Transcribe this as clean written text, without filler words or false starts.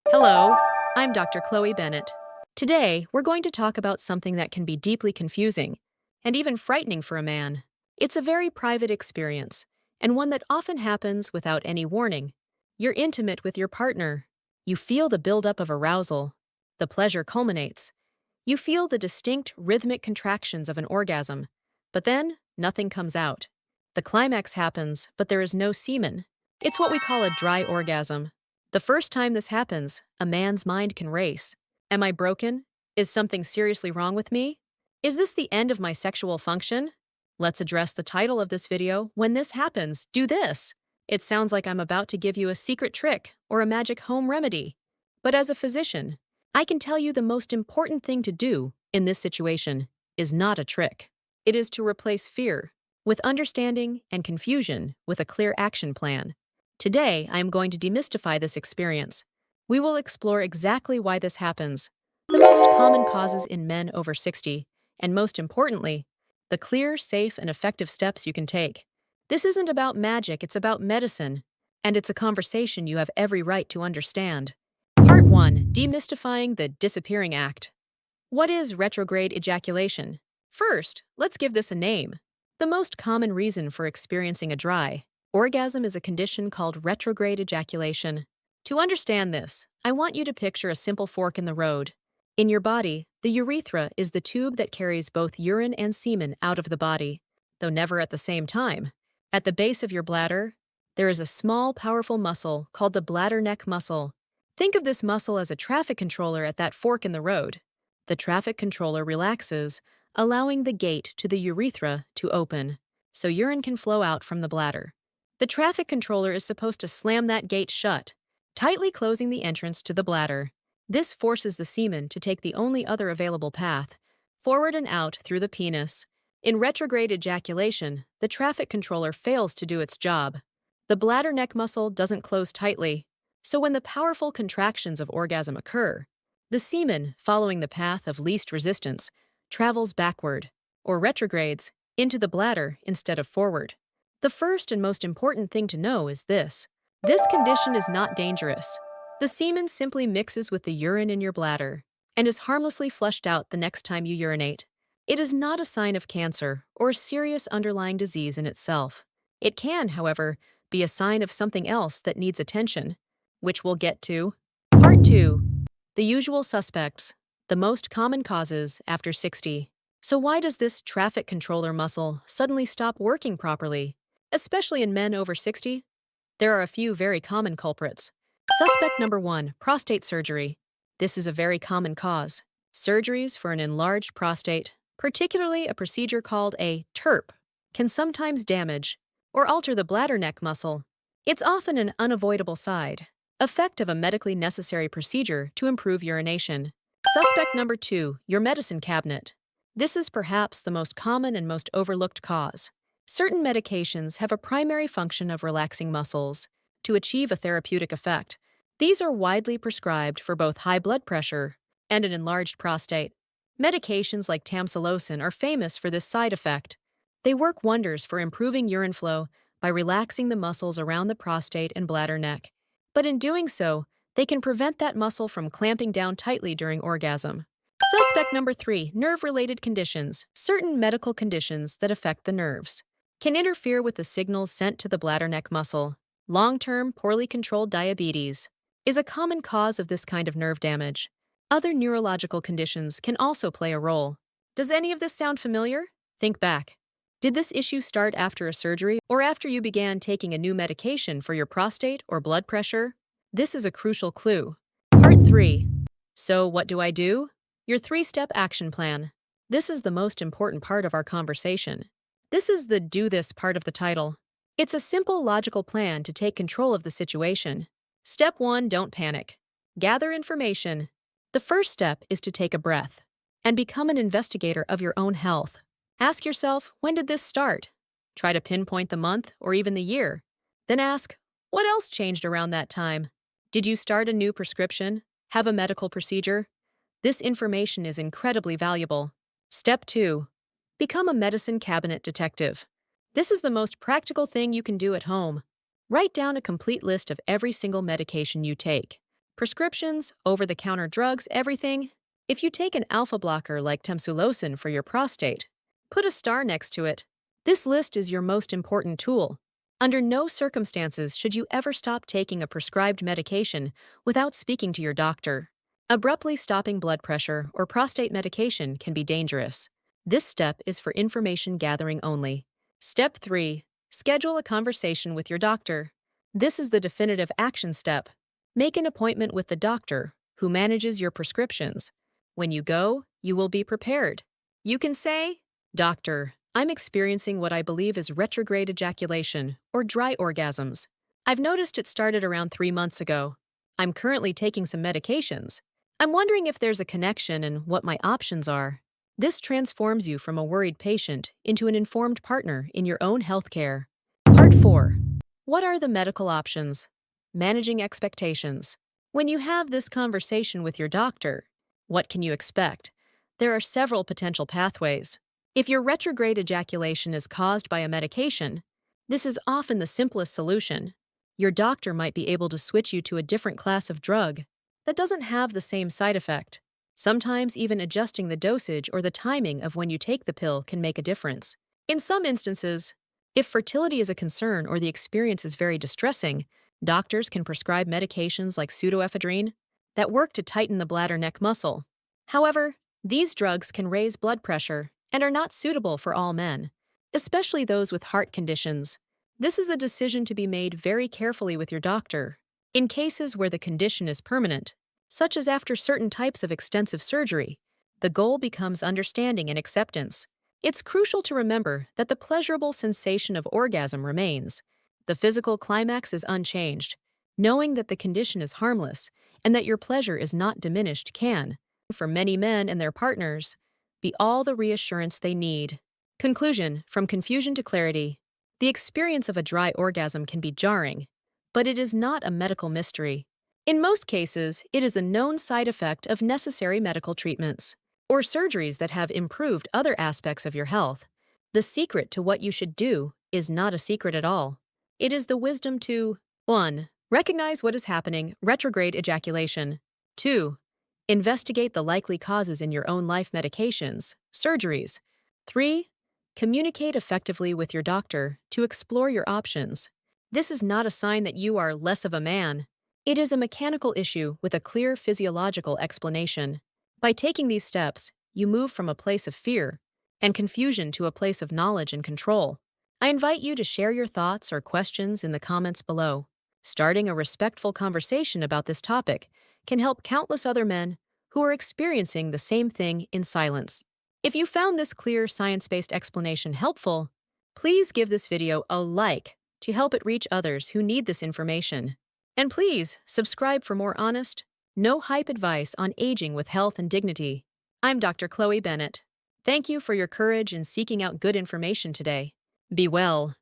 Hello, I'm Dr. Chloe Bennett. Today, we're going to talk about something that can be deeply confusing and even frightening for a man. It's a very private experience, and one that often happens without any warning. You're intimate with your partner. You feel the buildup of arousal. The pleasure culminates. You feel the distinct rhythmic contractions of an orgasm, but then nothing comes out. The climax happens, but there is no semen. It's what we call a dry orgasm. The first time this happens, a man's mind can race. Am I broken? Is something seriously wrong with me? Is this the end of my sexual function? Let's address the title of this video, When This Happens, Do This. It sounds like I'm about to give you a secret trick or a magic home remedy. But as a physician, I can tell you the most important thing to do in this situation is not a trick. It is to replace fear with understanding and confusion with a clear action plan. Today, I am going to demystify this experience. We will explore exactly why this happens, the most common causes in men over 60, and most importantly, the clear, safe, and effective steps you can take. This isn't about magic, it's about medicine, and it's a conversation you have every right to understand. Part 1. Demystifying the disappearing act. What is retrograde ejaculation? First, let's give this a name. The most common reason for experiencing a dry orgasm is a condition called retrograde ejaculation. To understand this, I want you to picture a simple fork in the road. In your body, the urethra is the tube that carries both urine and semen out of the body, though never at the same time. At the base of your bladder, there is a small, powerful muscle called the bladder neck muscle. Think of this muscle as a traffic controller at that fork in the road. The traffic controller relaxes, allowing the gate to the urethra to open, so urine can flow out from the bladder. The traffic controller is supposed to slam that gate shut, tightly closing the entrance to the bladder. This forces the semen to take the only other available path, forward and out through the penis. In retrograde ejaculation, the traffic controller fails to do its job. The bladder neck muscle doesn't close tightly, so when the powerful contractions of orgasm occur, the semen, following the path of least resistance, travels backward, or retrogrades, into the bladder instead of forward. The first and most important thing to know is this. This condition is not dangerous. The semen simply mixes with the urine in your bladder and is harmlessly flushed out the next time you urinate. It is not a sign of cancer or a serious underlying disease in itself. It can, however, be a sign of something else that needs attention, which we'll get to. Part 2. The usual suspects, the most common causes after 60. So why does this traffic controller muscle suddenly stop working properly? Especially in men over 60, there are a few very common culprits. Suspect number 1, prostate surgery. This is a very common cause. Surgeries for an enlarged prostate, particularly a procedure called a TURP, can sometimes damage or alter the bladder neck muscle. It's often an unavoidable side effect of a medically necessary procedure to improve urination. Suspect number 2, your medicine cabinet. This is perhaps the most common and most overlooked cause. Certain medications have a primary function of relaxing muscles to achieve a therapeutic effect. These are widely prescribed for both high blood pressure and an enlarged prostate. Medications like tamsulosin are famous for this side effect. They work wonders for improving urine flow by relaxing the muscles around the prostate and bladder neck. But in doing so, they can prevent that muscle from clamping down tightly during orgasm. Suspect number 3, nerve-related conditions. Certain medical conditions that affect the nerves can interfere with the signals sent to the bladder neck muscle. Long-term, poorly controlled diabetes is a common cause of this kind of nerve damage. Other neurological conditions can also play a role. Does any of this sound familiar? Think back. Did this issue start after a surgery or after you began taking a new medication for your prostate or blood pressure? This is a crucial clue. Part 3. So what do I do? Your 3-step action plan. This is the most important part of our conversation. This is the do this part of the title. It's a simple, logical plan to take control of the situation. Step 1, don't panic. Gather information. The first step is to take a breath and become an investigator of your own health. Ask yourself, when did this start? Try to pinpoint the month or even the year. Then ask, what else changed around that time? Did you start a new prescription? Have a medical procedure? This information is incredibly valuable. Step 2. Become a medicine cabinet detective. This is the most practical thing you can do at home. Write down a complete list of every single medication you take. Prescriptions, over-the-counter drugs, everything. If you take an alpha blocker like tamsulosin for your prostate, put a star next to it. This list is your most important tool. Under no circumstances should you ever stop taking a prescribed medication without speaking to your doctor. Abruptly stopping blood pressure or prostate medication can be dangerous. This step is for information gathering only. Step 3. Schedule a conversation with your doctor. This is the definitive action step. Make an appointment with the doctor, who manages your prescriptions. When you go, you will be prepared. You can say, "Doctor, I'm experiencing what I believe is retrograde ejaculation, or dry orgasms. I've noticed it started around 3 months ago. I'm currently taking some medications. I'm wondering if there's a connection and what my options are." This transforms you from a worried patient into an informed partner in your own healthcare. Part 4. What are the medical options? Managing expectations. When you have this conversation with your doctor, what can you expect? There are several potential pathways. If your retrograde ejaculation is caused by a medication, this is often the simplest solution. Your doctor might be able to switch you to a different class of drug that doesn't have the same side effect. Sometimes even adjusting the dosage or the timing of when you take the pill can make a difference. In some instances, if fertility is a concern or the experience is very distressing, doctors can prescribe medications like pseudoephedrine that work to tighten the bladder neck muscle. However, these drugs can raise blood pressure and are not suitable for all men, especially those with heart conditions. This is a decision to be made very carefully with your doctor. In cases where the condition is permanent, such as after certain types of extensive surgery, the goal becomes understanding and acceptance. It's crucial to remember that the pleasurable sensation of orgasm remains. The physical climax is unchanged. Knowing that the condition is harmless and that your pleasure is not diminished can, for many men and their partners, be all the reassurance they need. Conclusion: from confusion to clarity. The experience of a dry orgasm can be jarring, but it is not a medical mystery. In most cases, it is a known side effect of necessary medical treatments or surgeries that have improved other aspects of your health. The secret to what you should do is not a secret at all. It is the wisdom to 1. Recognize what is happening, retrograde ejaculation. 2. Investigate the likely causes in your own life, medications, surgeries. 3. Communicate effectively with your doctor to explore your options. This is not a sign that you are less of a man. It is a mechanical issue with a clear physiological explanation. By taking these steps, you move from a place of fear and confusion to a place of knowledge and control. I invite you to share your thoughts or questions in the comments below. Starting a respectful conversation about this topic can help countless other men who are experiencing the same thing in silence. If you found this clear, science-based explanation helpful, please give this video a like to help it reach others who need this information. And please subscribe for more honest, no-hype advice on aging with health and dignity. I'm Dr. Chloe Bennett. Thank you for your courage in seeking out good information today. Be well.